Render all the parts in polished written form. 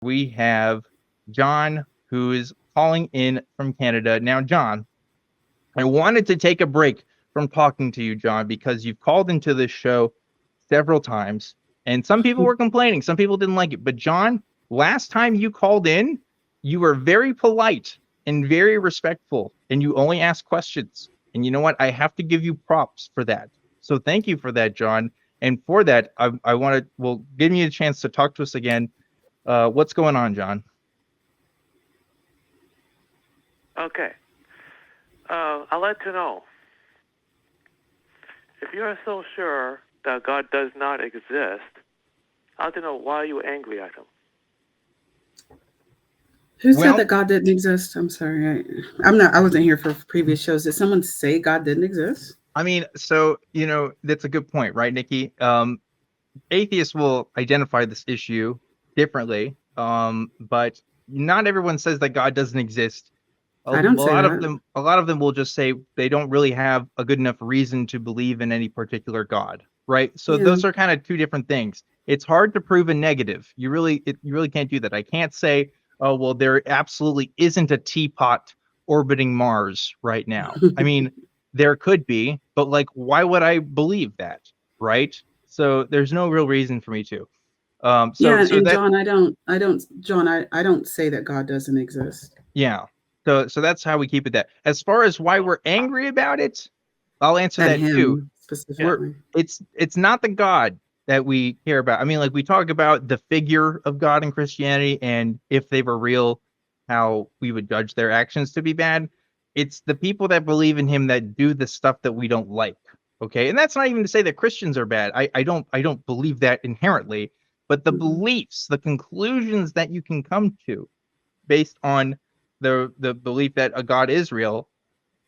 We have John, who is calling in from Canada. Now, John, I wanted to take a break from talking to you, John, because you've called into this show several times, and some people were complaining. Some people didn't like it. But, John, last time you called in, you were very polite and very respectful, and you only asked questions. And you know what? I have to give you props for that. So thank you for that, John. And for that, I want to, well, give me a chance to talk to us again. What's going on, John? Okay. I'd like to know, if you're so sure that God does not exist, I'd like to know why you were angry at him. Who said that God didn't exist? I'm sorry. I wasn't here for previous shows. Did someone say God didn't exist? I mean, so, that's a good point, right, Nikki? Atheists will identify this issue differently, but not everyone says that God doesn't exist. I don't say that. A lot of them will just say they don't really have a good enough reason to believe in any particular God, right? So those are kind of two different things. It's hard to prove a negative. You really can't do that. I can't say, oh, well, there absolutely isn't a teapot orbiting Mars right now. I mean, there could be, but like, why would I believe that, right? So there's no real reason for me to. John, I don't say that God doesn't exist. Yeah. So that's how we keep it. That as far as why we're angry about it, I'll answer that too. Specifically. It's not the God that we care about. I mean, like, we talk about the figure of God in Christianity, and if they were real, how we would judge their actions to be bad. It's the people that believe in him that do the stuff that we don't like. Okay. And that's not even to say that Christians are bad. I don't believe that inherently, but the beliefs, the conclusions that you can come to based on the belief that a God is real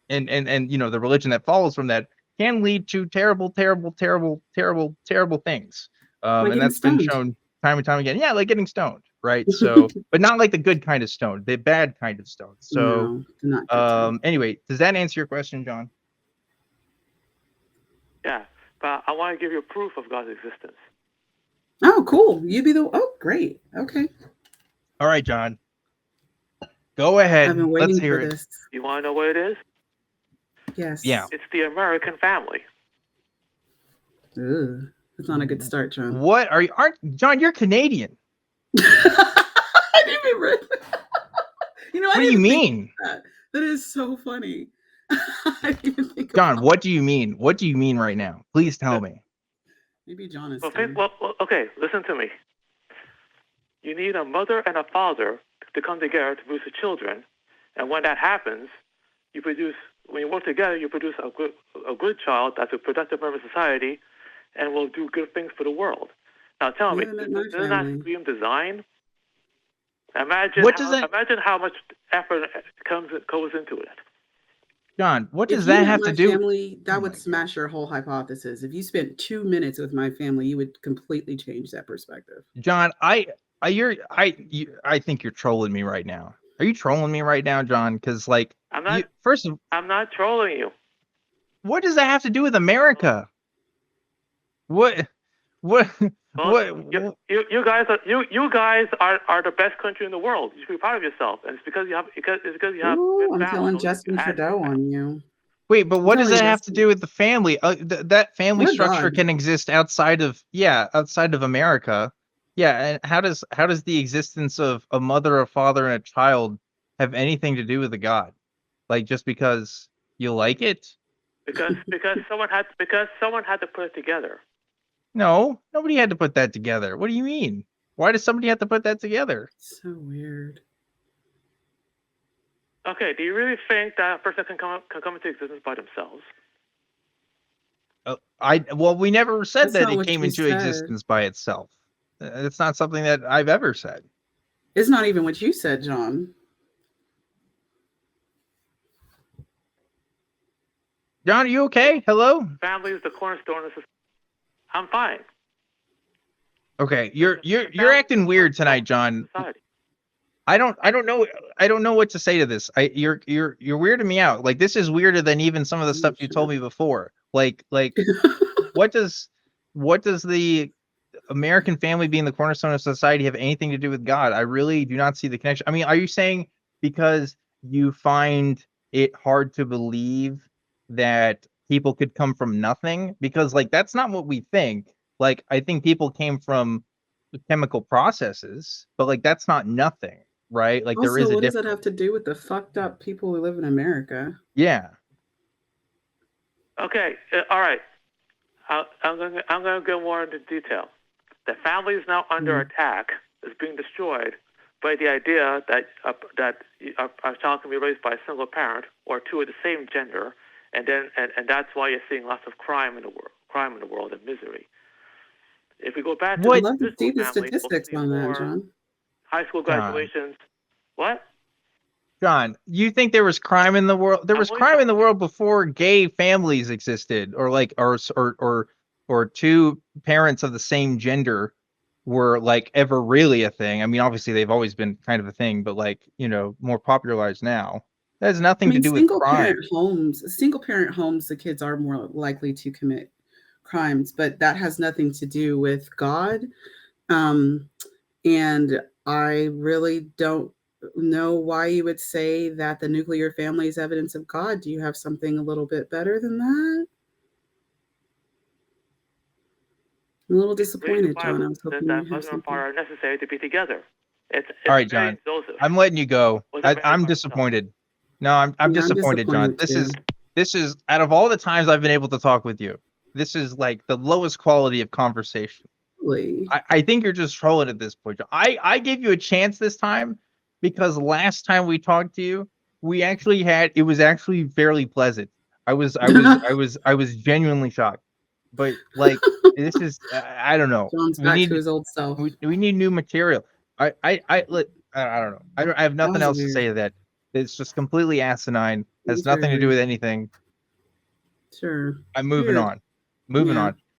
and the religion that follows from that can lead to terrible things. And that's been shown time and time again. Yeah, like getting stoned, right? So, but not like the good kind of stoned, the bad kind of stoned. So, anyway, does that answer your question, John? Yeah, but I want to give you proof of God's existence. Oh, cool. Great. Okay. All right, John. Go ahead. I've been waiting Let's hear for it. this. You want to know what it is? Yes. Yeah. It's the American family. Ugh, that's not a good start, John. What are you? John, you're Canadian. I didn't even read what do you mean? That is so funny. I didn't even think John, what do you mean? What do you mean right now? Please tell me. Maybe John is. Okay, listen to me. You need a mother and a father to come together to produce children, and when that happens, when you work together, you produce a good child that's a productive member of society, and will do good things for the world. Now, tell me, isn't that supreme design? Imagine how much effort goes into it. John, what does that have to do? Family, that would smash your whole hypothesis. If you spent 2 minutes with my family, you would completely change that perspective. John, I think you're trolling me right now. Are you trolling me right now, John? Because I'm not trolling you. What does that have to do with America? What? Well, you guys are the best country in the world. You should be proud of yourself, and it's because you have. Ooh, I'm telling Justin Trudeau on you. Wait, but what does that have to do with the family? That family structure can exist outside of America. Yeah, and how does the existence of a mother, a father, and a child have anything to do with a God? Like, just because you like it? Because someone had to put it together. No, nobody had to put that together. What do you mean? Why does somebody have to put that together? So weird. Okay, do you really think that a person can come into existence by themselves? We never said that it came into existence by itself. It's not something that I've ever said. It's not even what you said, John. John, are you okay? Hello? Family is the cornerstone of society. I'm fine. Okay, you're acting weird tonight, John. I don't know what to say to this. You're weirding me out. Like, this is weirder than even some of the stuff you told me before. Like what does the American family being the cornerstone of society have anything to do with God? I really do not see the connection. I mean, are you saying because you find it hard to believe that people could come from nothing? Because like that's not what we think. Like I think people came from chemical processes, but like that's not nothing, right? Like there Also, is a what does that difference. have to do with the fucked up people who live in America? Yeah. Okay, all right. I'm going to go more into detail. The family is now under attack, is being destroyed by the idea that a child can be raised by a single parent or two of the same gender, and that's why you're seeing lots of crime in the world and misery. If we go back to I'd the love to see the family, we'll statistics see on that, more John. high school John. graduations. What? John, you think there was crime in the world? There was crime in the world before gay families existed, or like, or two parents of the same gender were like ever really a thing. I mean, obviously they've always been kind of a thing, but like more popularized now. That has nothing to do with crime. Single parent homes, the kids are more likely to commit crimes, but that has nothing to do with God. And I really don't know why you would say that the nuclear family is evidence of God. Do you have something a little bit better than that? I'm a little disappointed, John. I was hoping you have something. Are necessary to be together. It's all right, John. I'm letting you go. I'm disappointed. No, I'm disappointed, John. This is out of all the times I've been able to talk with you, this is like the lowest quality of conversation. Really? I think you're just trolling at this point. I gave you a chance this time because last time we talked to you, it was actually fairly pleasant. I was genuinely shocked. But like this is I don't know. John's back to his old self. We need new material. I don't know. I have nothing else to say to that. It's just completely asinine. Has nothing to do with anything. Sure. I'm moving on. Moving on.